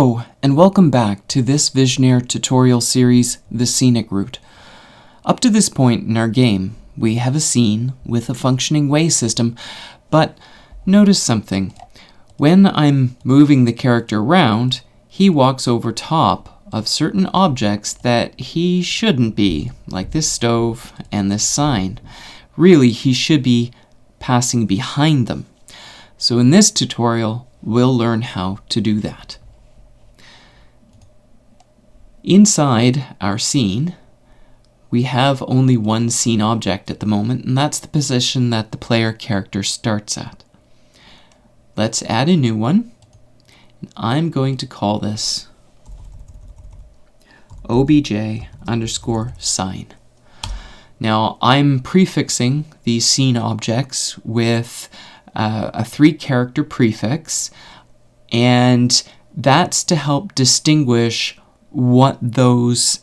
Hello, and welcome back to this Visionaire tutorial series, The Scenic Route. Up to this point in our game, we have a scene with a functioning way system, but notice something. When I'm moving the character around, he walks over top of certain objects that he shouldn't be, like this stove and this sign. Really, he should be passing behind them. So in this tutorial, we'll learn how to do that. Inside our scene, we have only one scene object at the moment, and that's the position that the player character starts at. Let's add a new one. I'm going to call this obj_sign. Now, I'm prefixing these scene objects with a 3-character prefix, and that's to help distinguish what those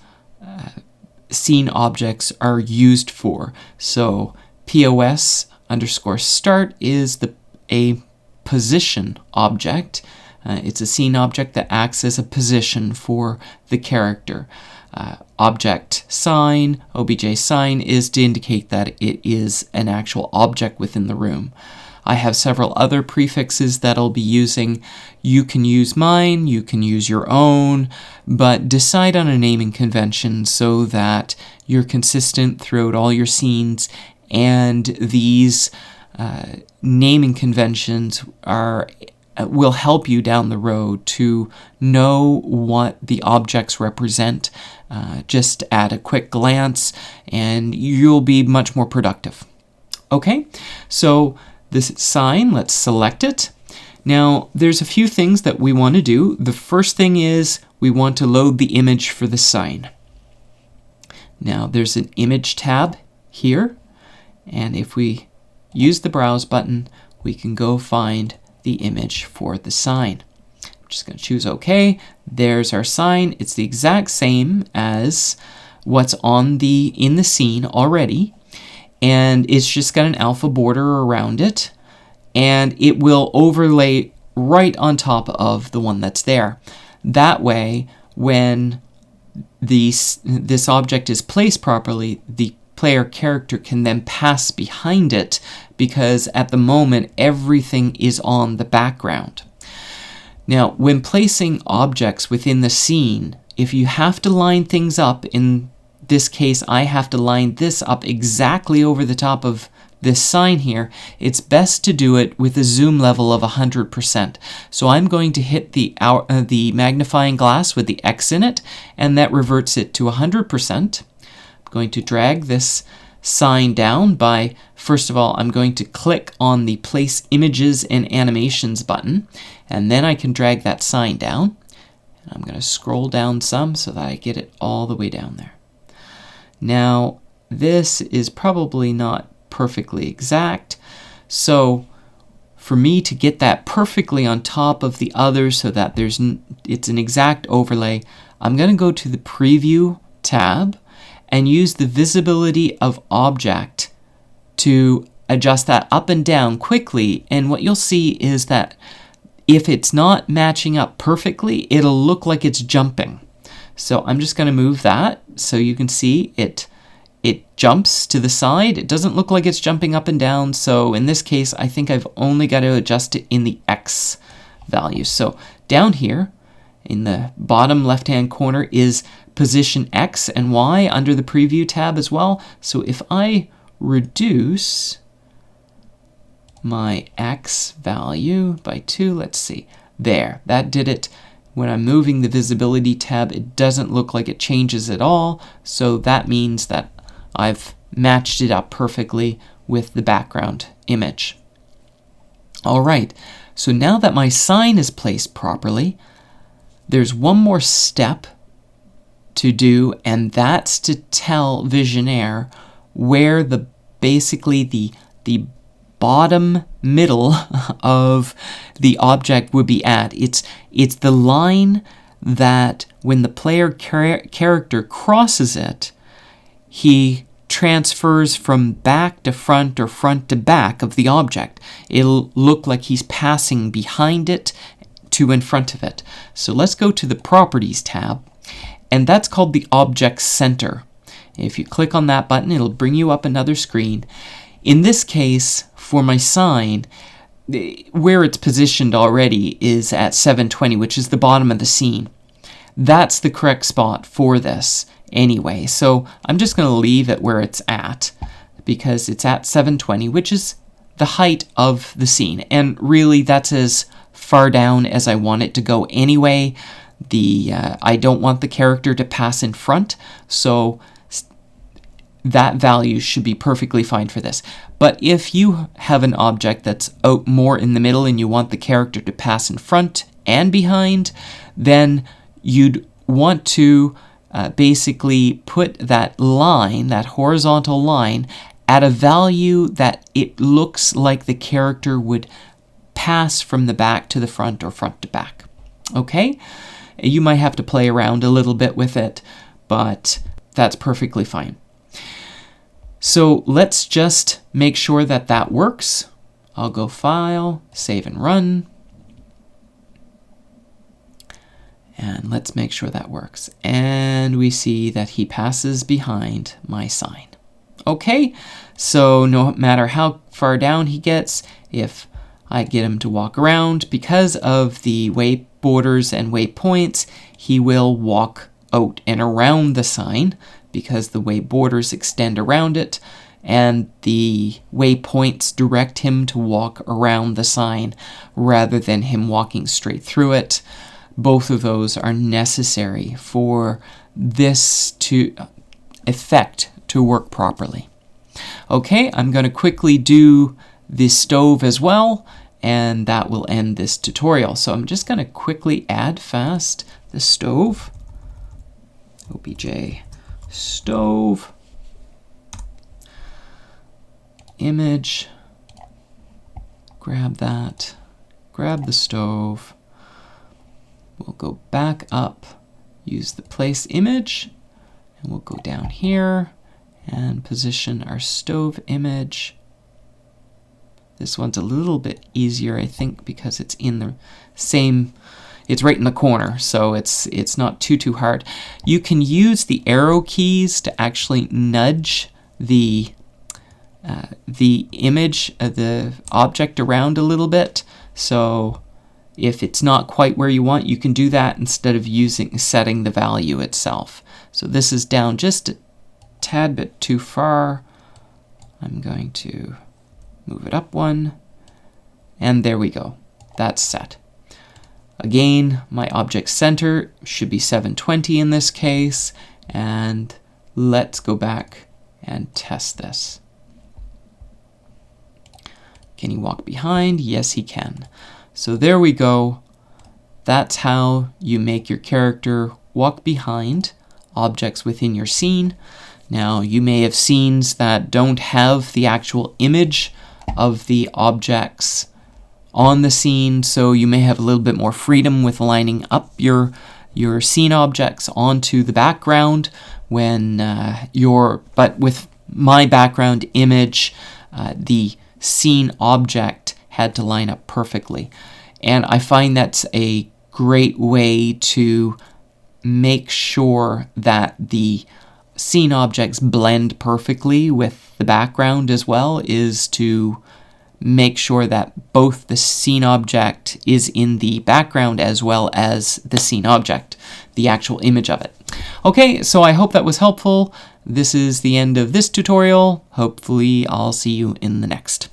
scene objects are used for. So POS_start is a position object. It's a scene object that acts as a position for the character. Object sign, obj sign, is to indicate that it is an actual object within the room. I have several other prefixes that I'll be using. You can use mine, you can use your own, but decide on a naming convention so that you're consistent throughout all your scenes, and these naming conventions will help you down the road to know what the objects represent just at a quick glance, and you'll be much more productive. Okay, so this sign, let's select it. Now, there's a few things that we want to do. The first thing is we want to load the image for the sign. Now, there's an image tab here, and if we use the browse button, we can go find the image for the sign. I'm just going to choose OK. There's our sign. It's the exact same as what's in the scene already, and it's just got an alpha border around it, and it will overlay right on top of the one that's there. That way, when this object is placed properly, the player character can then pass behind it, because at the moment everything is on the background. Now, when placing objects within the scene, if you have to line things up, in this case I have to line this up exactly over the top of this sign here, it's best to do it with a zoom level of 100%. So I'm going to hit the magnifying glass with the X in it, and that reverts it to 100%. I'm going to drag this sign down by, first of all, I'm going to click on the Place Images and Animations button, and then I can drag that sign down. And I'm going to scroll down some so that I get it all the way down there. Now, this is probably not perfectly exact, so for me to get that perfectly on top of the others so that it's an exact overlay, I'm going to go to the Preview tab and use the Visibility of Object to adjust that up and down quickly, and what you'll see is that if it's not matching up perfectly, it'll look like it's jumping. So I'm just going to move that so you can see it jumps to the side. It doesn't look like it's jumping up and down, so in this case I think I've only got to adjust it in the X value. So down here in the bottom left hand corner is position X and Y under the Preview tab as well. So if I reduce my X value by 2, let's see, there, that did it. When I'm moving the Visibility tab, it doesn't look like it changes at all, so that means that I've matched it up perfectly with the background image. All right, so now that my sign is placed properly, there's one more step to do, and that's to tell Visionaire where basically the bottom middle of the object would be at. It's the line that when the player character crosses it, he transfers from back to front or front to back of the object. It'll look like he's passing behind it to in front of it. So let's go to the Properties tab, and that's called the Object Center. If you click on that button, it'll bring you up another screen. In this case, for my sign, where it's positioned already is at 720, which is the bottom of the scene. That's the correct spot for this anyway. So I'm just going to leave it where it's at because it's at 720, which is the height of the scene. And really, that's as far down as I want it to go anyway. I don't want the character to pass in front, so that value should be perfectly fine for this. But if you have an object that's out more in the middle and you want the character to pass in front and behind, then you'd want to basically put that line, that horizontal line, at a value that it looks like the character would pass from the back to the front or front to back. Okay? You might have to play around a little bit with it, but that's perfectly fine. So let's just make sure that that works. I'll go File, Save and Run. And let's make sure that works. And we see that he passes behind my sign. Okay, so no matter how far down he gets, if I get him to walk around, because of the way borders and waypoints, he will walk out and around the sign because the way borders extend around it and the waypoints direct him to walk around the sign rather than him walking straight through it. Both of those are necessary for this effect to work properly. Okay, I'm going to quickly do the stove as well, and that will end this tutorial. So I'm just going to quickly add fast the stove. OBJ stove image, grab that, grab the stove. We'll go back up, use the place image, and we'll go down here and position our stove image. This one's a little bit easier, I think, because it's in the same, it's right in the corner, so it's not too hard. You can use the arrow keys to actually nudge the image of the object around a little bit. So if it's not quite where you want, you can do that instead of setting the value itself. So this is down just a tad bit too far. I'm going to move it up one, and there we go. That's set. Again, my object center should be 720 in this case, and let's go back and test this. Can he walk behind? Yes, he can. So there we go. That's how you make your character walk behind objects within your scene. Now, you may have scenes that don't have the actual image of the objects on the scene, so you may have a little bit more freedom with lining up your scene objects onto the background but with my background image, the scene object had to line up perfectly. And I find that's a great way to make sure that the scene objects blend perfectly with the background as well, is to make sure that both the scene object is in the background as well as the scene object, the actual image of it. Okay, so I hope that was helpful. This is the end of this tutorial. Hopefully I'll see you in the next.